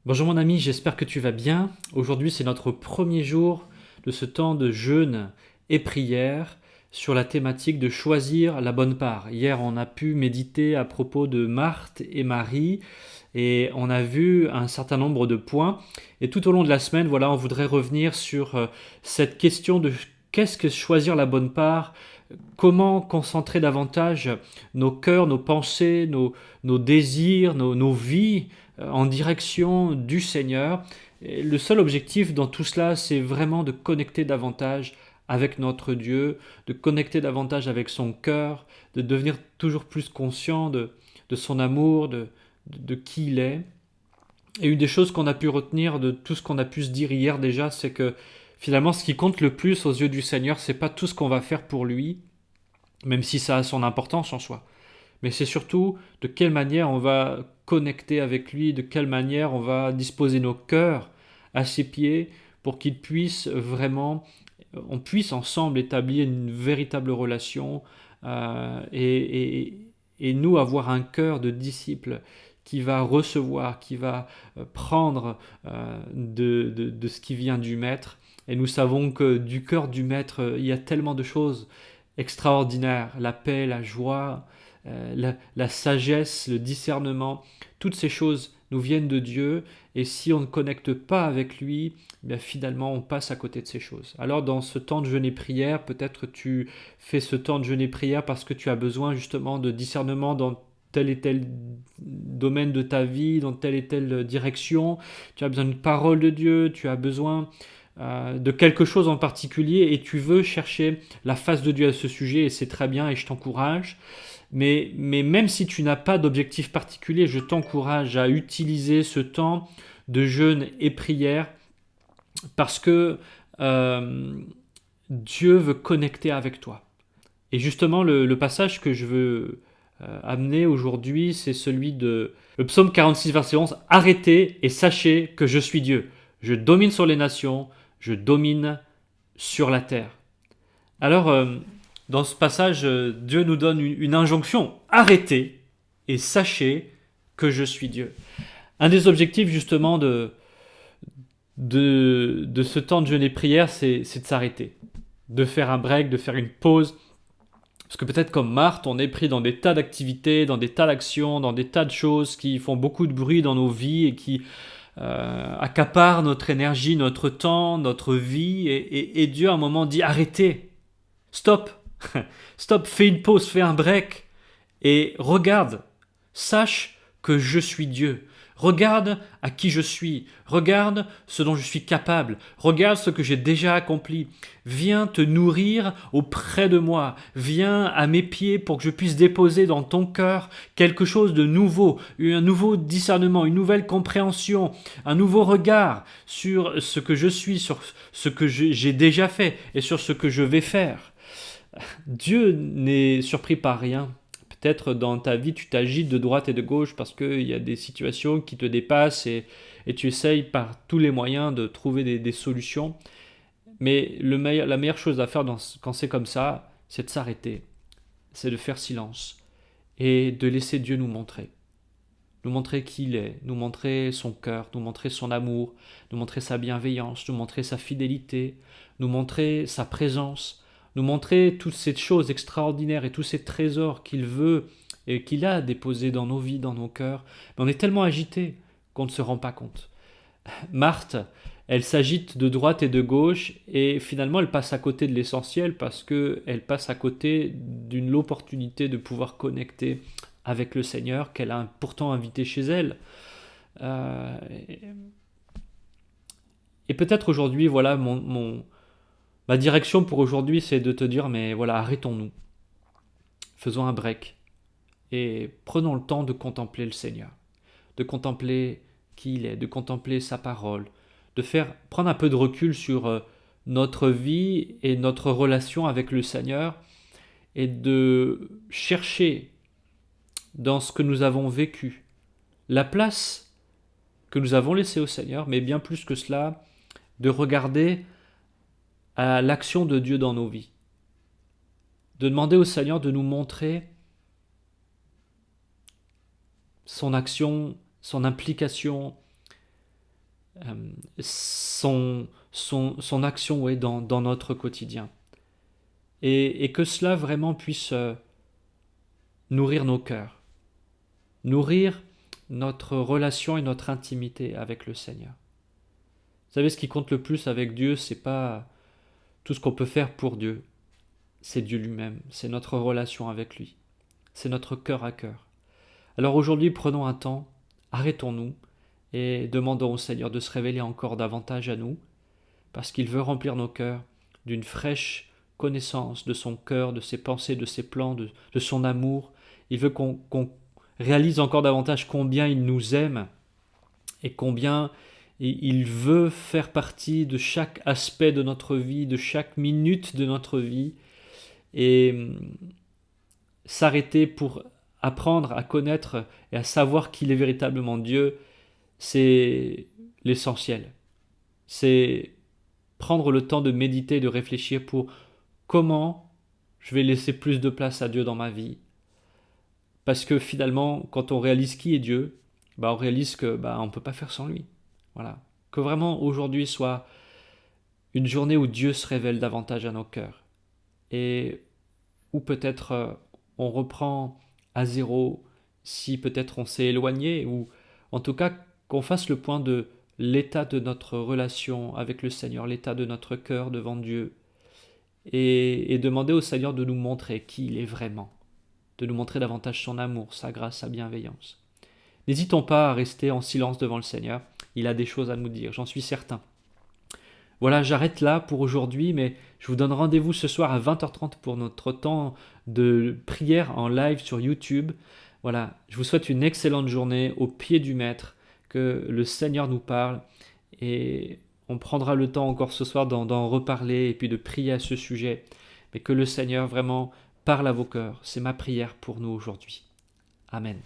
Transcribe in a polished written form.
Bonjour mon ami, j'espère que tu vas bien. Aujourd'hui, c'est notre premier jour de ce temps de jeûne et prière sur la thématique de choisir la bonne part. Hier, on a pu méditer à propos de Marthe et Marie et on a vu un certain nombre de points. Et tout au long de la semaine, voilà, on voudrait revenir sur cette question de qu'est-ce que choisir la bonne part, comment concentrer davantage nos cœurs, nos pensées, nos désirs, nos vies en direction du Seigneur. Et le seul objectif dans tout cela, c'est vraiment de connecter davantage avec notre Dieu, de connecter davantage avec son cœur, de devenir toujours plus conscient de son amour, de qui il est. Et une des choses qu'on a pu retenir de tout ce qu'on a pu se dire hier déjà, c'est que finalement ce qui compte le plus aux yeux du Seigneur, c'est pas tout ce qu'on va faire pour lui, même si ça a son importance en soi, mais c'est surtout de quelle manière on va connecter avec lui, de quelle manière on va disposer nos cœurs à ses pieds pour qu'il puisse vraiment, on puisse ensemble établir une véritable relation et nous avoir un cœur de disciple qui va recevoir, qui va prendre de ce qui vient du Maître. Et nous savons que du cœur du Maître, il y a tellement de choses extraordinaires, la paix, la joie, la sagesse, le discernement, toutes ces choses nous viennent de Dieu, et si on ne connecte pas avec lui, bien finalement on passe à côté de ces choses. Alors dans ce temps de jeûne et prière, peut-être tu fais ce temps de jeûne et prière parce que tu as besoin justement de discernement dans tel et tel domaine de ta vie, dans telle et telle direction, tu as besoin d'une parole de Dieu, tu as besoin de quelque chose en particulier et tu veux chercher la face de Dieu à ce sujet, et c'est très bien et je t'encourage. Mais même si tu n'as pas d'objectif particulier, je t'encourage à utiliser ce temps de jeûne et prière parce que euh, Dieu veut connecter avec toi. Et justement, le passage que je veux amener aujourd'hui, c'est celui de le psaume 46, verset 11. Arrêtez et sachez que je suis Dieu. Je domine sur les nations, je domine sur la terre. Alors, dans ce passage, Dieu nous donne une injonction. Arrêtez et sachez que je suis Dieu. Un des objectifs justement de ce temps de jeûne et prière, c'est de s'arrêter, de faire un break, de faire une pause. Parce que peut-être comme Marthe, on est pris dans des tas d'activités, dans des tas d'actions, dans des tas de choses qui font beaucoup de bruit dans nos vies et qui accaparent notre énergie, notre temps, notre vie. Et Dieu à un moment dit arrêtez, stop, stop, fais une pause, fais un break et regarde, sache que je suis Dieu. Regarde à qui je suis, regarde ce dont je suis capable, regarde ce que j'ai déjà accompli. Viens te nourrir auprès de moi, viens à mes pieds pour que je puisse déposer dans ton cœur quelque chose de nouveau, un nouveau discernement, une nouvelle compréhension, un nouveau regard sur ce que je suis, sur ce que j'ai déjà fait et sur ce que je vais faire. Dieu n'est surpris par rien. Peut-être dans ta vie, tu t'agites de droite et de gauche parce qu'il y a des situations qui te dépassent et tu essayes par tous les moyens de trouver des solutions. Mais la meilleure chose à faire quand c'est comme ça, c'est de s'arrêter, c'est de faire silence et de laisser Dieu nous montrer qui il est, nous montrer son cœur, nous montrer son amour, nous montrer sa bienveillance, nous montrer sa fidélité, nous montrer sa présence, nous montrer toutes ces choses extraordinaires et tous ces trésors qu'il veut et qu'il a déposés dans nos vies, dans nos cœurs. Mais on est tellement agité qu'on ne se rend pas compte. Marthe, elle s'agite de droite et de gauche et finalement elle passe à côté de l'essentiel parce qu'elle passe à côté d'une opportunité de pouvoir connecter avec le Seigneur qu'elle a pourtant invité chez elle. Euh, et peut-être aujourd'hui, voilà, ma direction pour aujourd'hui, c'est de te dire, mais voilà, arrêtons-nous, faisons un break et prenons le temps de contempler le Seigneur, de contempler qui il est, de contempler sa parole, de prendre un peu de recul sur notre vie et notre relation avec le Seigneur et de chercher dans ce que nous avons vécu la place que nous avons laissée au Seigneur, mais bien plus que cela, de regarder à l'action de Dieu dans nos vies, de demander au Seigneur de nous montrer son action, son implication, son action dans notre quotidien. Et que cela vraiment puisse nourrir nos cœurs, nourrir notre relation et notre intimité avec le Seigneur. Vous savez, ce qui compte le plus avec Dieu, c'est pas tout ce qu'on peut faire pour Dieu, c'est Dieu lui-même, c'est notre relation avec lui, c'est notre cœur à cœur. Alors aujourd'hui, prenons un temps, arrêtons-nous et demandons au Seigneur de se révéler encore davantage à nous, parce qu'il veut remplir nos cœurs d'une fraîche connaissance de son cœur, de ses pensées, de ses plans, de son amour. Il veut qu'on réalise encore davantage combien il nous aime et combien il veut faire partie de chaque aspect de notre vie, de chaque minute de notre vie, et s'arrêter pour apprendre à connaître et à savoir qu'il est véritablement Dieu, c'est l'essentiel. C'est prendre le temps de méditer, de réfléchir pour comment je vais laisser plus de place à Dieu dans ma vie. Parce que finalement, quand on réalise qui est Dieu, on réalise que on ne peut pas faire sans lui. Voilà. Que vraiment aujourd'hui soit une journée où Dieu se révèle davantage à nos cœurs. Et où peut-être on reprend à zéro si peut-être on s'est éloigné, ou en tout cas qu'on fasse le point de l'état de notre relation avec le Seigneur, l'état de notre cœur devant Dieu, et demander au Seigneur de nous montrer qui il est vraiment, de nous montrer davantage son amour, sa grâce, sa bienveillance. N'hésitons pas à rester en silence devant le Seigneur, il a des choses à nous dire, j'en suis certain. Voilà, j'arrête là pour aujourd'hui, mais je vous donne rendez-vous ce soir à 20h30 pour notre temps de prière en live sur YouTube. Voilà, je vous souhaite une excellente journée au pied du Maître, que le Seigneur nous parle, et on prendra le temps encore ce soir d'en reparler et puis de prier à ce sujet, mais que le Seigneur vraiment parle à vos cœurs. C'est ma prière pour nous aujourd'hui. Amen.